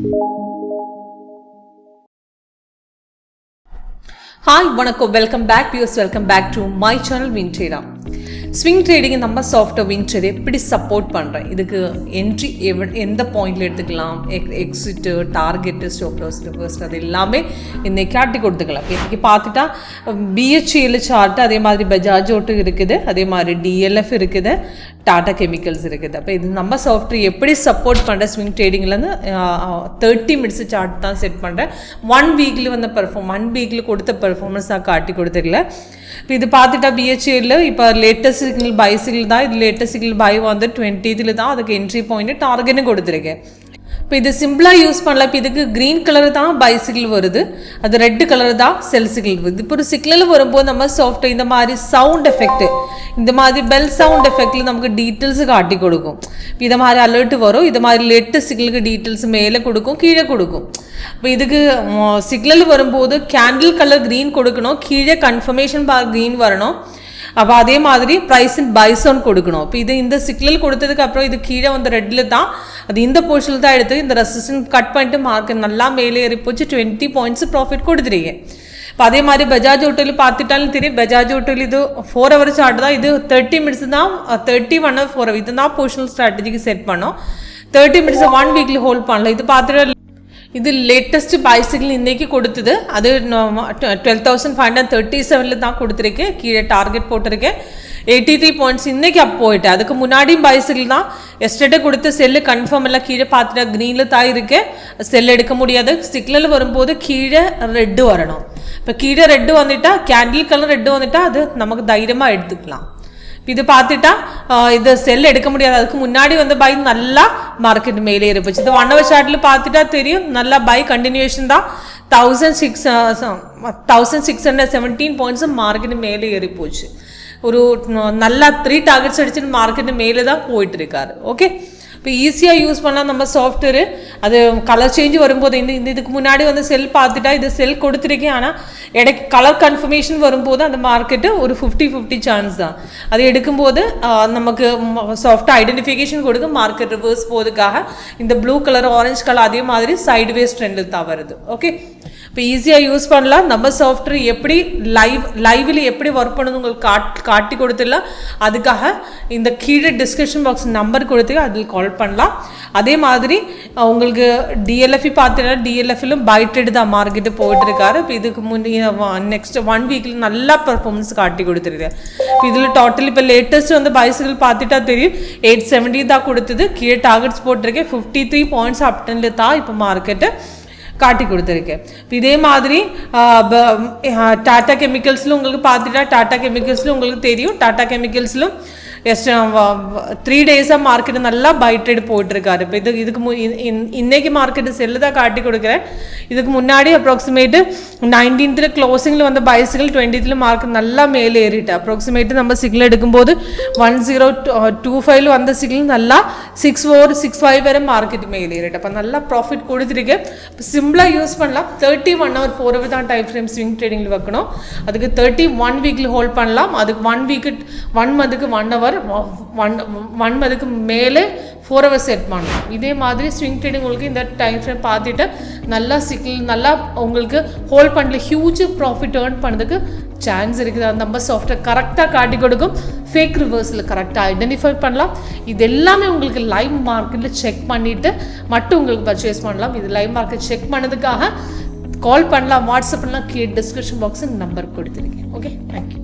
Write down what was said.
Hi, vanakkam, welcome back viewers, welcome back to my channel WinTrader. Swing trading நம்ம software WinTrader எப்படி support பண்றேன். இதுக்கு entry எந்த பாயிண்ட்ல எடுத்துக்கலாம், exit, target, stop loss, reverse அது எல்லாமே இன்னைக்கு காட்டி கொடுத்துக்கலாம். இன்னைக்கு பார்த்துட்டா BHL சார்ட், அதே மாதிரி பஜாஜ் ஆட்டோ இருக்குது, அதே மாதிரி DLF இருக்குது, டாடா கெமிக்கல்ஸ் இருக்குது. அப்போ இது நம்ம சாஃப்ட்வேர் எப்படி சப்போர்ட் பண்ணுற ஸ்விங் ட்ரேடிங்லேருந்து 30 மினிட்ஸ் சார்ட் தான் செட் பண்ணுறேன். 1 வீக்கில் வந்த ஒன் வீக்கில் கொடுத்த பெர்ஃபார்மன்ஸ் நான் காட்டி கொடுத்துக்கல. இப்போ இது பார்த்துட்டா BHL இப்போ லேட்டஸ்ட் சிக்னல் பை சிக்னல் தான். இது லேட்டஸ்ட் சிக்னல் பை வந்து 20 தான். அதுக்கு என்ட்ரி பாயிண்ட் டார்கெட்னு கொடுத்துருக்கேன். இப்போ இது சிம்பிளாக யூஸ் பண்ணலாம். இப்போ இதுக்கு க்ரீன் கலர் தான் பை சிக்னல் வருது, அது ரெட் கலர் தான் செல் சிக்னல் வருது. இப்போ ஒரு சிக்னல் வரும்போது நம்ம சாஃப்ட்வேர் இந்த மாதிரி சவுண்ட் எஃபெக்ட், இந்த மாதிரி பெல் சவுண்ட் எஃபெக்டில் நமக்கு டீட்டெயில்ஸ் காட்டி கொடுக்கும். இந்த மாதிரி அலர்ட் வரும். இது மாதிரி லேட்டஸ்ட் சிக்னலுக்கு டீட்டெயில்ஸ் மேலே கொடுக்கும், கீழே கொடுக்கும். இப்போ இதுக்கு சிக்னல் வரும்போது கேண்டில் கலர் க்ரீன் கொடுக்கணும், கீழே கன்ஃபர்மேஷன் பார் க்ரீன் வரணும். அப்போ அதே மாதிரி ப்ரைஸ் அண்ட் பைசோன் கொடுக்கணும். இப்போ இது இந்த சிக்னல் கொடுத்ததுக்கு அப்புறம் இது கீழே வந்து ரெட்டில் தான், அது இந்த போர்ஷனில் தான் எடுத்து இந்த ரெசிஸ்டன்ஸ் கட் பண்ணிட்டு மார்க்கெட் நல்லா மேலே ஏறி போச்சு, 20 பாயிண்ட்ஸ் ப்ராஃபிட் கொடுத்துருக்கேன். இப்போ அதே மாதிரி பஜாஜ் ஆட்டோவில் பார்த்துட்டாலும் தெரியும், பஜாஜ் ஆட்டோவில் இது 4 hour சார்ட் தான். இது 30 மினிட்ஸ் தான், 31 hour 4 hour இது தான் போர்ஷனல் ஸ்ட்ராட்டஜிக்கு செட் பண்ணோம். 30 மினிட்ஸ் 1 வீக்ல ஹோல்ட் பண்ணலாம். இது பார்த்துட்டு இது லேட்டஸ்ட் பை சிக்னல் இன்றைக்கி கொடுத்தது, அது 12,537 தான் கொடுத்துருக்கேன். கீழே டார்கெட் போட்டிருக்கேன், 83 பாயிண்ட்ஸ் இன்றைக்கி அப் போயிட்டு. அதுக்கு முன்னாடியும் பை சிக்னல் தான். எஸ்டர்டே கொடுத்த செல்லு கன்ஃபார்ம் எல்லாம் கீழே பார்த்துட்டா க்ரீனில் தான் இருக்கேன், செல் எடுக்க முடியாது. சிக்னல் வரும்போது கீழே ரெட்டு வரணும். இப்போ கீழே ரெட்டு வந்துட்டா, கேண்டில் கலர் ரெட்டு வந்துட்டா அது நமக்கு தைரியமாக எடுத்துக்கலாம். இது பார்த்துட்டா இது செல் எடுக்க முடியாது. அதுக்கு முன்னாடி வந்து பை நல்லா மார்க்கெட் மேலே ஏறிப்போச்சு. இது 1 hour சார்ட்டில் பார்த்துட்டா தெரியும், நல்லா பை கண்டினியூஷன் தான். 1617 பாயிண்ட்ஸ் மார்க்கெட் மேலே ஏறி போச்சு. ஒரு நல்லா 3 டார்கெட்ஸ் அடிச்சுட்டு மார்க்கெட் மேலே தான் போயிட்டு இருக்காரு. ஓகே, இப்போ ஈஸியாக யூஸ் பண்ணால் நம்ம சாஃப்ட்வேரு. அது கலர் சேஞ்ச் வரும்போது இதுக்கு முன்னாடி வந்து செல் பார்த்துட்டா இது செல் கொடுத்துருக்கேன், ஆனால் இடைக்கு கலர் கன்ஃபர்மேஷன் வரும்போது அந்த மார்க்கெட்டு ஒரு 50-50 சான்ஸ் தான். அது எடுக்கும்போது நமக்கு சாஃப்டாக ஐடென்டிஃபிகேஷன் கொடுக்க மார்க்கெட் ரிவர்ஸ் போகிறதுக்காக இந்த ப்ளூ கலர், ஆரஞ்சு கலர் அதே மாதிரி சைட்வேஸ் ட்ரெண்டு தான் வருது. ஓகே, இப்போ ஈஸியாக யூஸ் பண்ணலாம். நம்ம சாஃப்ட்வேர் எப்படி லைவில் எப்படி ஒர்க் பண்ணணும் உங்களுக்கு காட்டி கொடுத்துடலாம். அதுக்காக இந்த கீழே டிஸ்கிரிப்ஷன் பாக்ஸ் நம்பர் கொடுத்து அதில் கால் பண்ணலாம். அதே மாதிரி உங்களுக்கு DLF பார்த்துட்டா DLFலும் பைட்ரேட் தான் மார்க்கெட்டு போயிட்டு இருக்காரு. இப்போ இதுக்கு நெக்ஸ்ட் 1 வீக்கில் நல்லா பர்ஃபார்மன்ஸ் காட்டி கொடுத்துருக்கேன். இப்போ இதில் டோட்டல் இப்போ லேட்டஸ்ட் வந்து பைசிக்கல் பார்த்துட்டா தெரியும், 870 தான் கொடுத்தது. கீழே டார்கெட்ஸ் போட்டிருக்கேன், 53 பாயிண்ட்ஸ் அப்டனில் தான் இப்போ மார்க்கெட்டு காட்டி கொடுத்துருக்கேன். இதே மாதிரி டாடா கெமிக்கல்ஸில் உங்களுக்கு பார்த்துட்டா, டாடா கெமிக்கல்ஸில் உங்களுக்கு தெரியும், டாடா கெமிக்கல்ஸ்லும் 3 days மார்க்கெட்டு நல்லா பை ட்ரேட் போயிட்டுருக்காரு. இப்போ இதுக்கு இன்னைக்கு மார்க்கெட்டு செல்லு தான் காட்டி கொடுக்குறேன். இதுக்கு முன்னாடி அப்ராக்சிமேட்டு 19th க்ளோசிங்கில் வந்து பை சிக்னல், 20th மார்க்கெட் நல்லா மேலே ஏறிட்டு அப்ராக்சிமேட்டு நம்ம சிக்னல் எடுக்கும்போது 1025 வந்த சிக்னல் நல்லா 6465 வரை மார்க்கெட் மேலே ஏறிட்டு. அப்போ நல்லா ப்ராஃபிட் கொடுத்துருக்கேன். இப்போ சிம்பிளாக யூஸ் பண்ணலாம். 31 hour 4 hour தான் டைம் ஃப்ரேம் ஸ்விங் ட்ரேடிங்கில் வைக்கணும். அதுக்கு 31 வீக்கில் ஹோல்ட் பண்ணலாம். அதுக்கு 1 வீக்கு 1 மந்த்துக்கு 1 hour, 1 மந்த்துக்கு மேலே 4 hours செட் பண்ணலாம். இதே மாதிரி ஸ்விங் ட்ரேடிங் உங்களுக்கு இந்த டைம் ஃப்ரேம் பார்த்துட்டு நல்லா சிக்னல் நல்லா உங்களுக்கு ஹோல்ட் பண்ணல ஹியூஜ் ப்ராஃபிட் ஏர்ன் பண்ணதுக்கு சான்ஸ் இருக்குது. அந்த நம்ம சாஃப்ட்வேர் கரெக்டாக காட்டி கொடுக்கும். ஃபேக் ரிவர்ஸில் கரெக்டாக ஐடென்டிஃபை பண்ணலாம். இது எல்லாமே உங்களுக்கு லைவ் மார்க்கெட்டில் செக் பண்ணிவிட்டு மட்டும் உங்களுக்கு பர்ச்சேஸ் பண்ணலாம். இது லைவ் மார்க்கெட் செக் பண்ணதுக்காக கால் பண்ணலாம், வாட்ஸ்அப் பண்ணலாம். டிஸ்கிரிப்ஷன் பாக்ஸில் நம்பர் கொடுத்துருக்கேன். Okay, thank you.